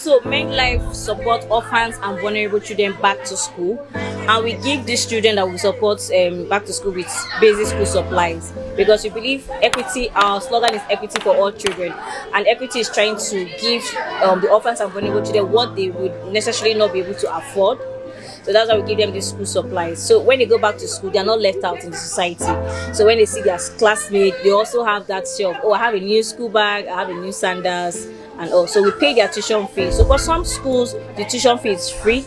So MendLife support orphans and vulnerable children back to school, and we give these children that we support back to school with basic school supplies, because we believe equity. Our slogan is equity for all children, and equity is trying to give the orphans and vulnerable children what they would necessarily not be able to afford. So that's why we give them the school supplies. So when they go back to school, they are not left out in the society. So when they see their classmates, they also have that show of, oh, I have a new school bag, I have a new sandals, and all. So we pay their tuition fee. So for some schools, the tuition fee is free,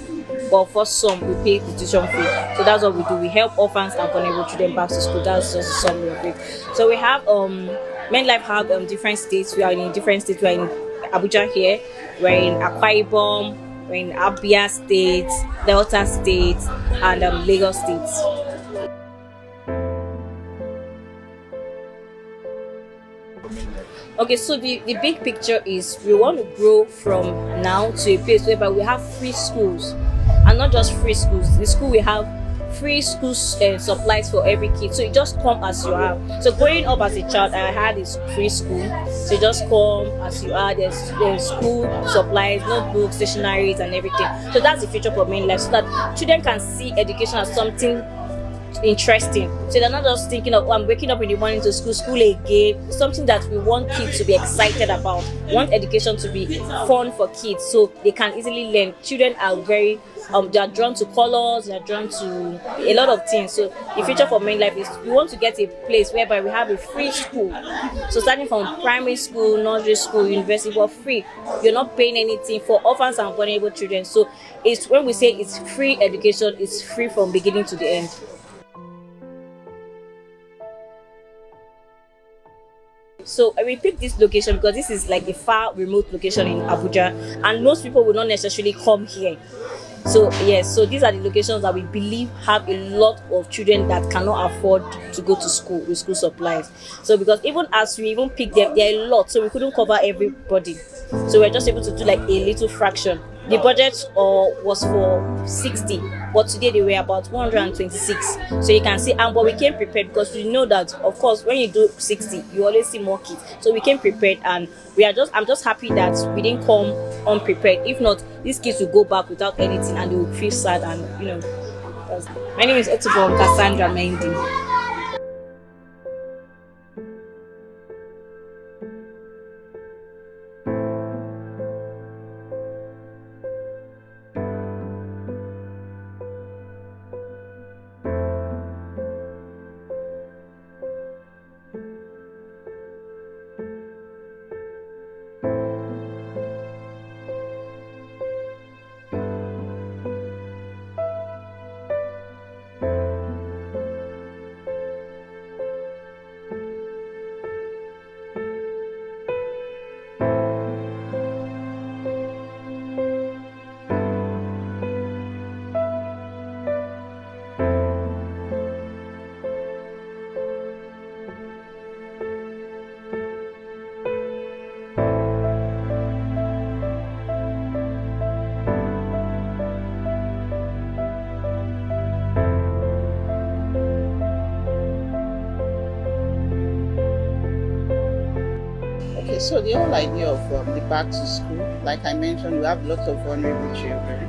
but for some, we pay the tuition fee. So that's what we do. We help orphans and vulnerable children back to school. That's just a summary of it. So we have MendLife have different states. We are in different states. We are in Abuja here. We're in Akwa Ibom. We're in Abia State, Delta State, and Lagos State. Okay, so the big picture is we want to grow from now to a place whereby we have free schools, and not just free schools. The school we have free school supplies for every kid, so you just come as you are. So growing up as a child, I had this free school, so you just come as you are. There's school supplies, notebooks, stationaries, and everything. So that's the future for MendLife, so that children can see education as something interesting. So they're not just thinking of, oh, I'm waking up in the morning to school again. Something that we want kids to be excited about. We want education to be fun for kids, so they can easily learn. Children are very they are drawn to colors, they are drawn to a lot of things. So the future for MendLife is we want to get a place whereby we have a free school. So starting from primary school, nursery school, university, we're free. You're not paying anything for orphans and vulnerable children. So it's when we say it's free education, it's free from beginning to the end. So we picked this location because this is like a far remote location in Abuja, and most people will not necessarily come here. So yes, so these are the locations that we believe have a lot of children that cannot afford to go to school with school supplies. So because even as we even picked them, there are a lot, so we couldn't cover everybody. So we're just able to do like a little fraction. The budget was for 60, but today they were about 126. So you can see, but we came prepared because we know that, of course, when you do 60, you always see more kids. So we came prepared, and I'm just happy that we didn't come unprepared. If not, these kids will go back without anything, and they will feel sad. And my name is Etubon Cassandra Mendy. So the whole idea of the back to school, like I mentioned, we have lots of vulnerable children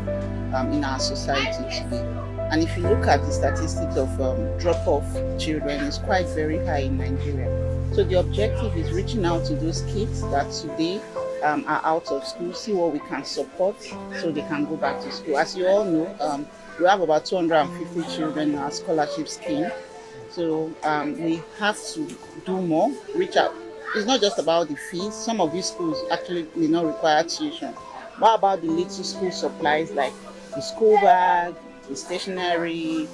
in our society today. And if you look at the statistics of drop-off children, it's quite very high in Nigeria. So the objective is reaching out to those kids that today are out of school, see what we can support so they can go back to school. As you all know, we have about 250 children in our scholarship scheme. So we have to do more, reach out. It's not just about the fees. Some of these schools actually may not require tuition. What about the little school supplies like the school bag, the stationery,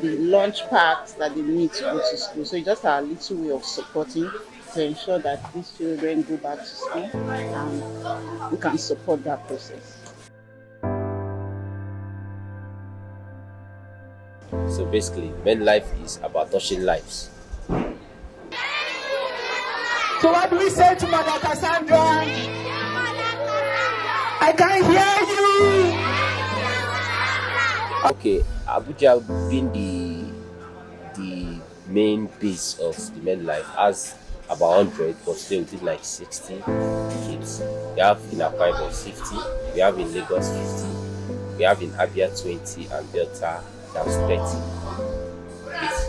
the lunch packs that they need to go to school? So it's just our little way of supporting to ensure that these children go back to school and we can support that process. So basically, MendLife is about touching lives. So what do we say to Mother Cassandra? I can't hear you. Okay, Abuja being the main base of the MendLife has about 100, but today we did like 60 kids. We have in Akwa Ibom 50, we have in Lagos 50, we have in Abia 20, and Delta that's 30 kids.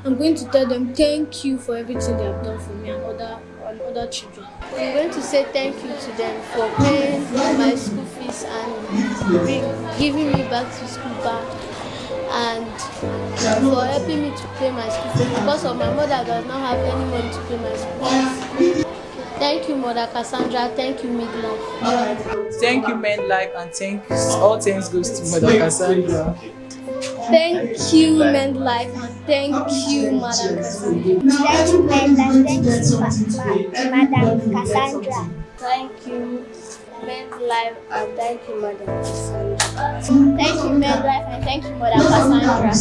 I'm going to tell them thank you for everything they have done for me and other children. I'm going to say thank you to them for paying my school fees and giving me back to school back, and for helping me to pay my school fees because of my mother does not have any money to pay my school fees. Thank you, Mother Cassandra. Thank you, MendLife. Thank you, MendLife, and all thanks goes to Mother Cassandra. Thank you, MendLife, and thank you, Mother Cassandra. Thank you, MendLife. Thank you, Madam Cassandra. Thank you, MendLife, and thank you, Mother Cassandra. Thank you, MendLife, and thank you, Mother Cassandra.